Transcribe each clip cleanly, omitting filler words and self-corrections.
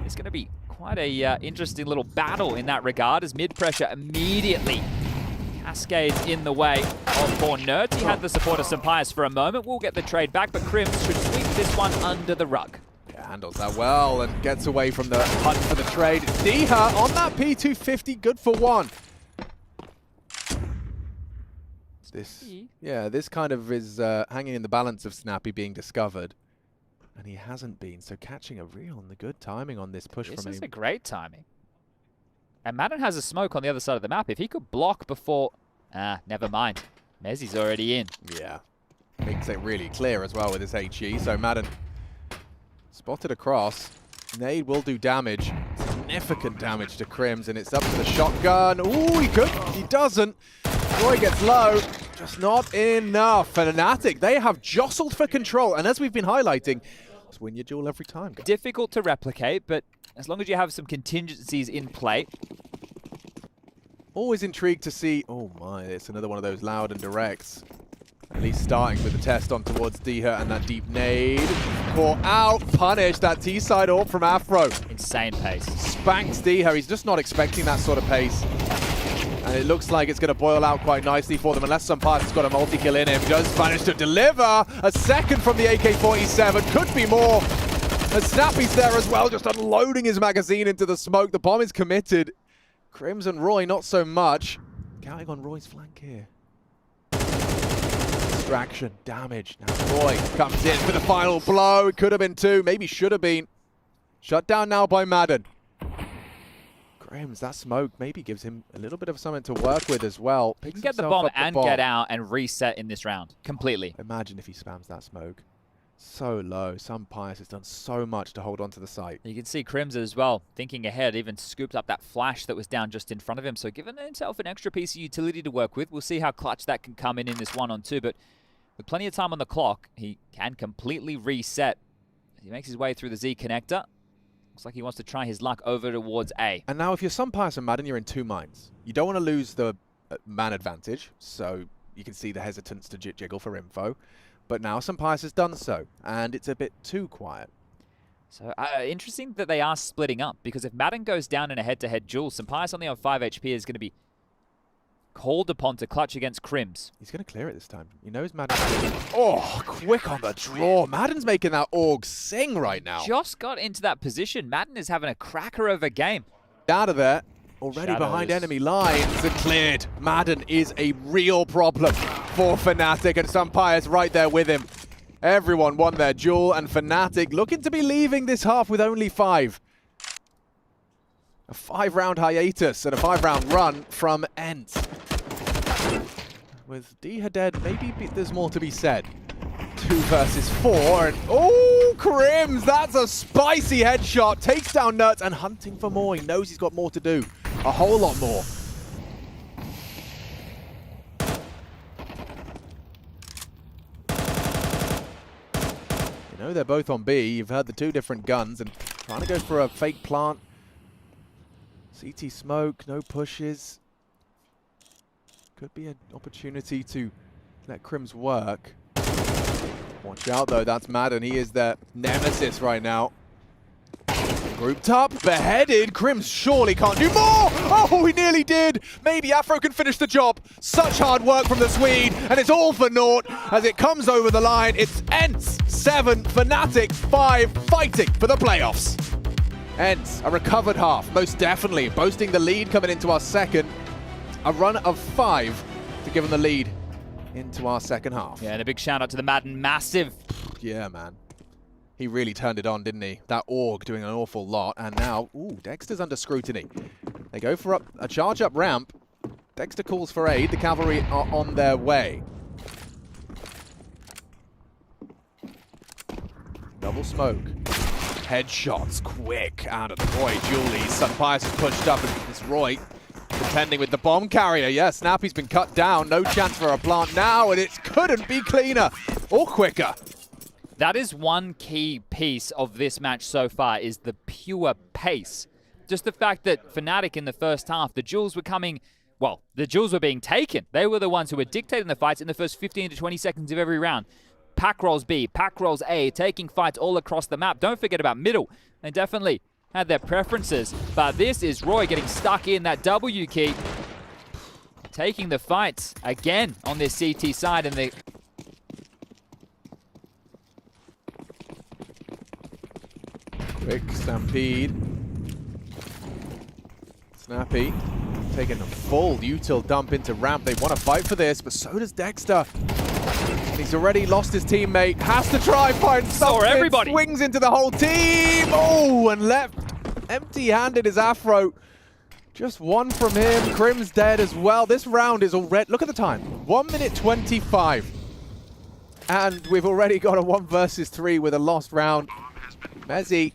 It's going to be quite a interesting little battle in that regard, as mid-pressure immediately cascades in the way of poor Nerds. He had the support of Sampaius for a moment. We'll get the trade back, but Crims should sweep this one under the rug. Yeah, handles that well and gets away from the hunt for the trade. Diha on that P250, good for one. This kind of is hanging in the balance of Snappy being discovered. And he hasn't been, so catching a reel on the good timing on this push from him. This is a great timing. And Madden has a smoke on the other side of the map. If he could block before... never mind. Mezzi's already in. Yeah. Makes it really clear as well with his HE. So Madden spotted across. Nade will do damage. Significant damage to Crims, and it's up to the shotgun. Ooh, he could. He doesn't. Roy gets low. Just not enough. And fnatic, they have jostled for control. And as we've been highlighting, just win your duel every time, guys. Difficult to replicate, but as long as you have some contingencies in play. Always intrigued to see... Oh my, it's another one of those loud and directs. At least starting with the test on towards Diha and that deep nade. Caught out, punish that T-side AWP from Afro. Insane pace. Spanks Diha, he's just not expecting that sort of pace. And it looks like it's going to boil out quite nicely for them, unless Sampaius has got a multi-kill in him. Does manage to deliver a second from the AK-47. Could be more. And Snappy's there as well, just unloading his magazine into the smoke. The bomb is committed. Crims and Roy, not so much. Counting on Roy's flank here. Distraction, damage. Now Roy comes in for the final blow. It could have been two, maybe should have been. Shut down now by Madden. Crims, that smoke maybe gives him a little bit of something to work with as well. He can get the bomb and get out and reset in this round completely. Imagine if he spams that smoke. So low. Sampaius has done so much to hold on to the site. You can see Crims as well, thinking ahead, even scooped up that flash that was down just in front of him. So giving himself an extra piece of utility to work with. We'll see how clutch that can come in this 1-on-2. But with plenty of time on the clock, he can completely reset. He makes his way through the Z connector. Looks like he wants to try his luck over towards A. And now if you're Sampaius and Madden, you're in two minds. You don't want to lose the man advantage, so you can see the hesitance to jiggle for info. But now Sampaius has done so, and it's a bit too quiet. So interesting that they are splitting up, because if Madden goes down in a head-to-head duel, Sampaius only on 5 HP is going to be called upon to clutch against Crims. He's going to clear it this time. He knows Madden. Oh, quick on the draw. Madden's making that AUG sing right now. Just got into that position. Madden is having a cracker of a game. Out of there. Already behind enemy lines and cleared. Madden is a real problem for fnatic, and Sampaius right there with him. Everyone won their duel, and fnatic looking to be leaving this half with only 5. A 5-round hiatus and a 5-round run from ENCE. With Diha dead, maybe there's more to be said. 2 versus 4, and oh, Crims, that's a spicy headshot. Takes down Nuts and hunting for more. He knows he's got more to do. A whole lot more. You know they're both on B. You've heard the 2 different guns and trying to go for a fake plant. CT smoke, no pushes. Could be an opportunity to let Crims work. Watch out though, that's Madden. He is their nemesis right now. Grouped up, beheaded. Crims surely can't do more. Oh, he nearly did. Maybe Afro can finish the job. Such hard work from the Swede, and it's all for naught as it comes over the line. It's ENCE 7, fnatic 5, fighting for the playoffs. ENCE, a recovered half, most definitely. Boasting the lead coming into our second. A run of 5 to give them the lead into our second half. Yeah, and a big shout out to the Madden Massive. Yeah, man. He really turned it on, didn't he? That AUG doing an awful lot. And now, ooh, Dexter's under scrutiny. They go for a charge up ramp. Dexter calls for aid. The cavalry are on their way. Double smoke. Headshots quick out of the Roy. Julie. Sampaius is pushed up, and it's Roy contending with the bomb carrier. Yeah, Snappy's been cut down. No chance for a plant now, and it couldn't be cleaner or quicker. That is one key piece of this match so far, is the pure pace. Just the fact that fnatic in the first half, the duels were coming, well, the duels were being taken. They were the ones who were dictating the fights in the first 15 to 20 seconds of every round. Pack rolls B, pack rolls A, taking fights all across the map. Don't forget about middle. They definitely had their preferences, but this is Roy getting stuck in that W key, taking the fight again on this CT side, and the quick stampede. Snappy taking a full util dump into ramp. They want to fight for this, but so does Dexter. And he's already lost his teammate. Has to try find something. Everybody swings into the whole team. Oh, and left empty-handed is Afro. Just one from him. Crim's dead as well. This round is already, look at the time, 1 minute 25. And we've already got a 1 versus 3 with a lost round. Mezzy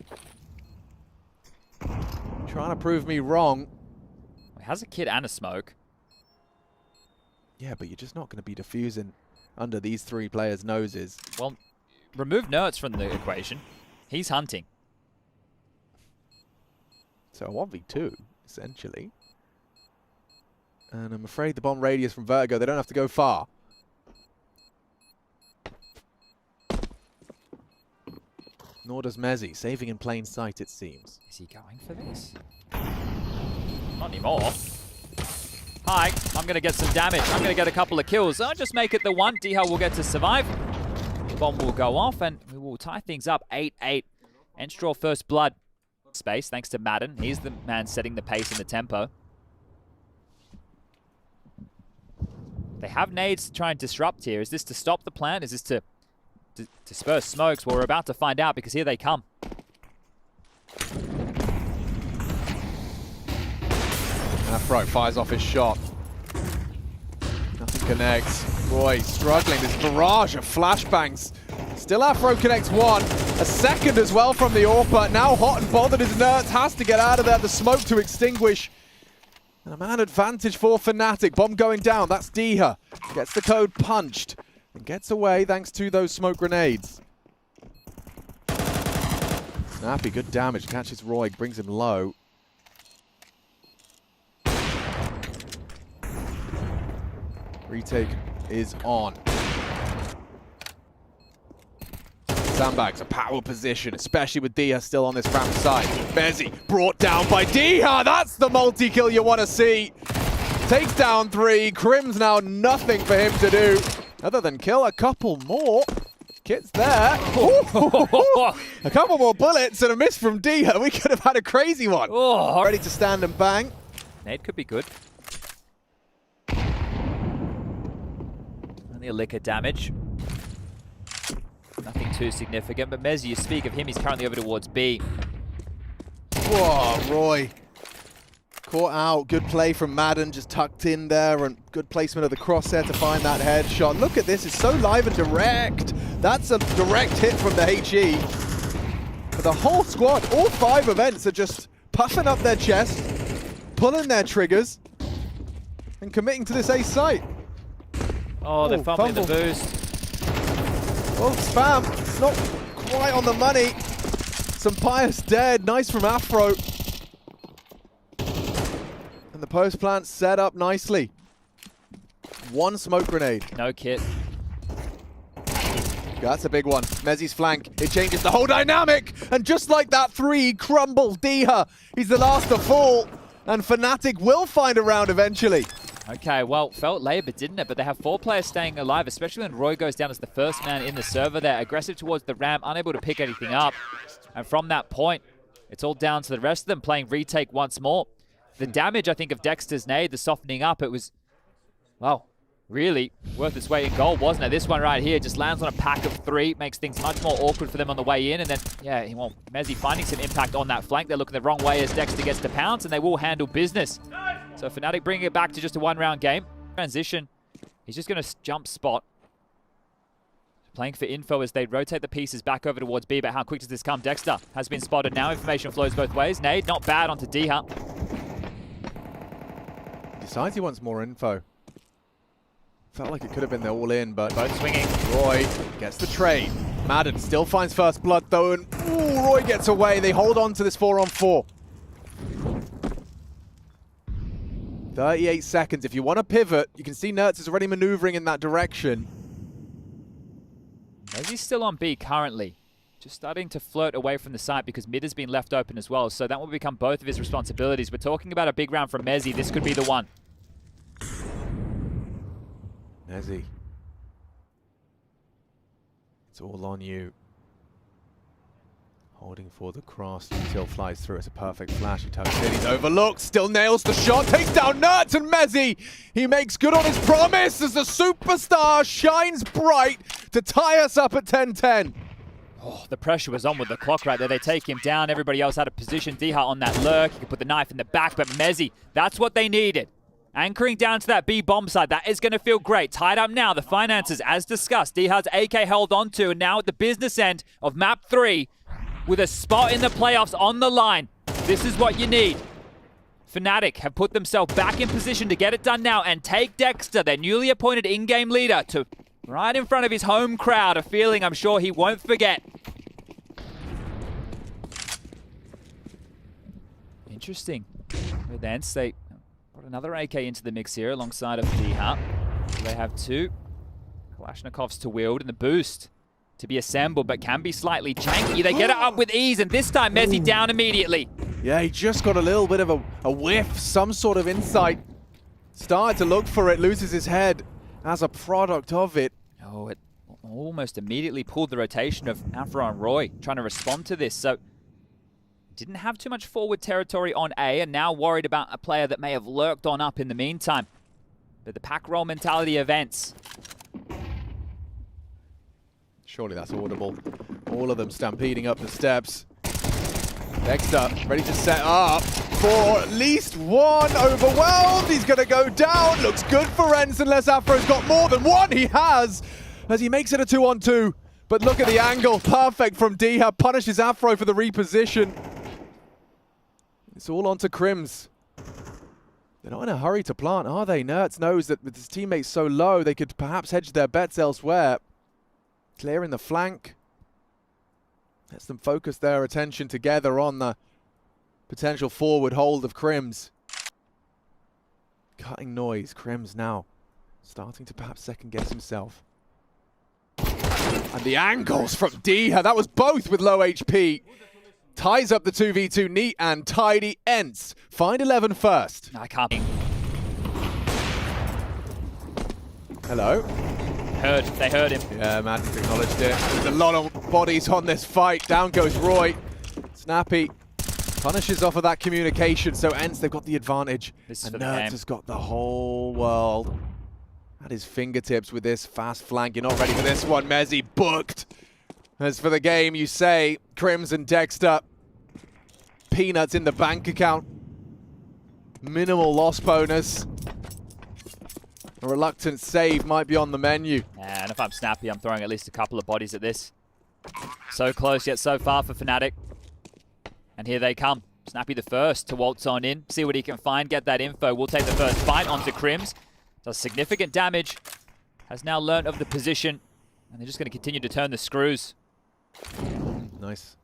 trying to prove me wrong. He has a kid and a smoke. Yeah, but you're just not going to be defusing under these 3 players' noses. Well, remove Nerds from the equation. He's hunting. So a 1v2, essentially. And I'm afraid the bomb radius from Vertigo, they don't have to go far. Nor does Mezzy, saving in plain sight, it seems. Is he going for this? Not anymore. Hi, I'm going to get some damage. I'm going to get a couple of kills. I'll just make it the 1. D-Hell will get to survive. The bomb will go off, and we will tie things up 8-8. ENCE draw first blood. Space, thanks to Madden. He's the man setting the pace and the tempo. They have nades to try and disrupt here. Is this to stop the plan? Is this to disperse smokes? Well, we're about to find out, because here they come. Afro fires off his shot. Nothing connects. Roy struggling. This barrage of flashbangs. Still Afro connects 1. A second as well from the AWP. Now hot and bothered as Nerds has to get out of there. The smoke to extinguish. And a man advantage for fnatic. Bomb going down. That's Diha. Gets the code punched. And gets away thanks to those smoke grenades. Snappy, good damage. Catches Roy, brings him low. Retake is on. Sandbags, a power position, especially with Diha still on this ramp side. Mezzy brought down by Diha. That's the multi-kill you want to see. Takes down 3. Crim's now nothing for him to do other than kill a couple more. Kit's there. A couple more bullets and a miss from Diha. We could have had a crazy one. Oh. Ready to stand and bang. Nade could be good. Only a lick of damage. Nothing too significant, but Mezzy, you speak of him, he's currently over towards B. Whoa, Roy. Caught out. Good play from Madden, just tucked in there, and good placement of the crosshair to find that headshot. Look at this, it's so live and direct. That's a direct hit from the HE. But the whole squad, all 5 events are just puffing up their chest, pulling their triggers, and committing to this ace site. Oh, they're fumbling the boost. Well, spam, it's not quite on the money. Some pious dead, nice from Afro. And the post plant set up nicely. 1 smoke grenade. No kit. That's a big one. Mezzy's flank, it changes the whole dynamic. And just like that, 3 crumbles Diha. He's the last to fall. And fnatic will find a round eventually. Okay, well, felt labor, didn't it? But they have 4 players staying alive, especially when Roy goes down as the first man in the server there. Aggressive towards the ramp, unable to pick anything up. And from that point, it's all down to the rest of them playing retake once more. The damage, I think, of Dexter's nade, the softening up, it was, well, really worth its weight in gold, wasn't it? This one right here just lands on a pack of 3, makes things much more awkward for them on the way in. And then, yeah, well, Mezzy finding some impact on that flank. They're looking the wrong way as Dexter gets to pounce, and they will handle business. So fnatic bringing it back to just a 1-round game. Transition. He's just going to jump spot. Playing for info as they rotate the pieces back over towards B, but how quick does this come? Dexter has been spotted now. Information flows both ways. Nade, not bad onto Diha. Decides he wants more info. Felt like it could have been the all-in, but Both swinging. Roy gets the trade. Madden still finds first blood though, and ooh, Roy gets away. They hold on to this 4-on-4. 38 seconds. If you want to pivot, you can see Nerds is already maneuvering in that direction. Mezzy's still on B currently. just starting to flirt away from the site because mid has been left open as well. So that will become both of his responsibilities. We're talking about a big round from Mezzi. This could be the one. Mezzi. It's all on you. Holding for the cross until flies through. It's a perfect flash. He tucks in. He's overlooked. Still nails the shot. Takes down Nertz, and Mezzi. He makes good on his promise as the superstar shines bright to tie us up at 10-10. Oh, the pressure was on with the clock right there. They take him down. Everybody else out of position. Diha on that lurk. He could put the knife in the back, but Mezzi, that's what they needed. Anchoring down to that B bomb side. That is going to feel great. Tied up now. The finances, as discussed. Diha's AK held on to, and now at the business end of map 3, with a spot in the playoffs on the line. This is what you need. fnatic have put themselves back in position to get it done now and take Dexter, their newly appointed in-game leader, to right in front of his home crowd, a feeling I'm sure he won't forget. Interesting. With ENCE, they brought another AK into the mix here alongside of Diha. They have 2 Kalashnikovs to wield, and the boost to be assembled, but can be slightly janky. They get it up with ease, and this time Mezzi down immediately. Yeah, he just got a little bit of a whiff, some sort of insight. Started to look for it, loses his head as a product of it. Oh, it almost immediately pulled the rotation of Afro and Roy, trying to respond to this. So, didn't have too much forward territory on A, and now worried about a player that may have lurked on up in the meantime. But the pack roll mentality of ENCE. Surely that's audible. All of them stampeding up the steps. Dexter ready to set up for at least one. Overwhelmed. He's going to go down. Looks good for ENCE unless Afro's got more than one. He has, as he makes it a 2-on-2. But look at the angle. Perfect from Diha. Punishes Afro for the reposition. It's all on to Crims. They're not in a hurry to plant, are they? Nertz knows that with his teammates so low, they could perhaps hedge their bets elsewhere. Clearing the flank. Lets them focus their attention together on the potential forward hold of Crims. Cutting noise. Crims now starting to perhaps second guess himself. And the angles from Diha. That was both with low HP. Ties up the 2v2 neat and tidy. ENCE find 11 first. I can't. Hello. They heard him. Yeah, Magic acknowledged it. There's a lot of bodies on this fight. Down goes Roy. Snappy punishes off of that communication, so ENCE, they've got the advantage. And Nertz has got the whole world at his fingertips with this fast flank. You're not ready for this one, Mezzi. Booked. As for the game, you say, Crims and Dexter, peanuts in the bank account. Minimal loss bonus. A reluctant save might be on the menu. And if I'm Snappy, I'm throwing at least a couple of bodies at this. So close yet so far for fnatic. And here they come. Snappy the first to waltz on in, see what he can find, get that info. We'll take the first fight onto Crims. Does significant damage. Has now learnt of the position. And they're just going to continue to turn the screws. Nice.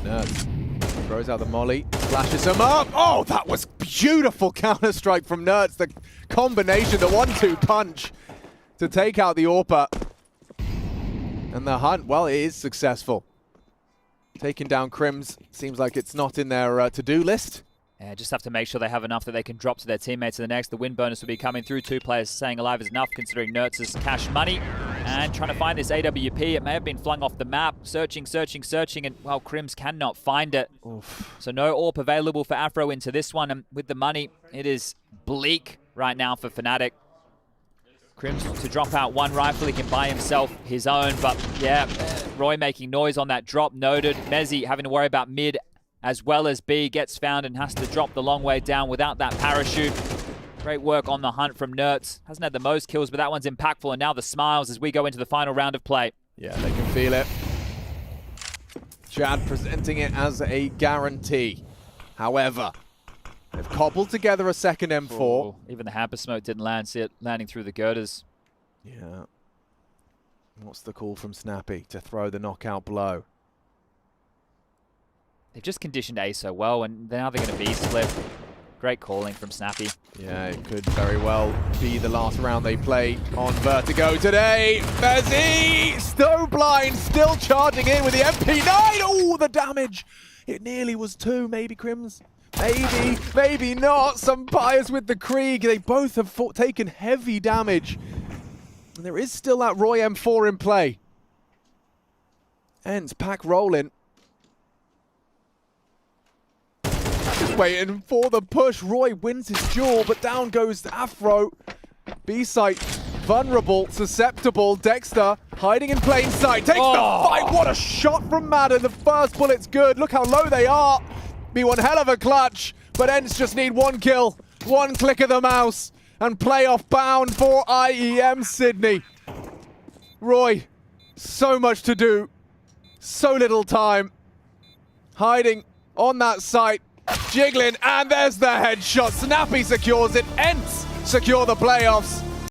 Nertz throws out the molly, flashes him up. Oh, that was beautiful counter-strike from Nertz. The combination, the 1-2 punch to take out the AWPer. And the hunt, well, it is successful. Taking down Crims seems like it's not in their to-do list. Yeah, just have to make sure they have enough that they can drop to their teammates in the next. The win bonus will be coming through. 2 players saying alive is enough, considering Nertz's cash money. And trying to find this AWP. It may have been flung off the map. Searching, and, well, Crims cannot find it. Oof. So no AWP available for Afro into this one. And with the money, it is bleak right now for fnatic. Crims to drop out one rifle. He can buy himself his own. But, yeah, Roy making noise on that drop. Noted. Mezzi having to worry about mid as well as B, gets found and has to drop the long way down without that parachute. Great work on the hunt from Nertz. Hasn't had the most kills, but that one's impactful. And now the smiles as we go into the final round of play. Yeah, they can feel it. Chad presenting it as a guarantee. However, they've cobbled together a second M4. Oh, even the hamper smoke didn't land. See it landing through the girders. Yeah. What's the call from Snappy to throw the knockout blow? They've just conditioned A so well, and now they're going to B split. Great calling from Snappy. Yeah, it could very well be the last round they play on Vertigo today. Bezzy, Snowblind still charging in with the MP9. Oh, the damage. It nearly was 2, maybe Crims. Maybe not. Some bias with the Krieg. They both have taken heavy damage. And there is still that Roy M4 in play. ENCE pack rolling. Just waiting for the push. Roy wins his duel, but down goes Afro. B-site vulnerable, susceptible. Dexter hiding in plain sight. Takes the fight. What a shot from Madden. The first bullet's good. Look how low they are. Be one hell of a clutch, but ENCE just need 1 kill, 1 click of the mouse, and playoff bound for IEM Sydney. Roy, so much to do, so little time. Hiding on that site, jiggling, and there's the headshot. Snappy secures it. ENCE secure the playoffs.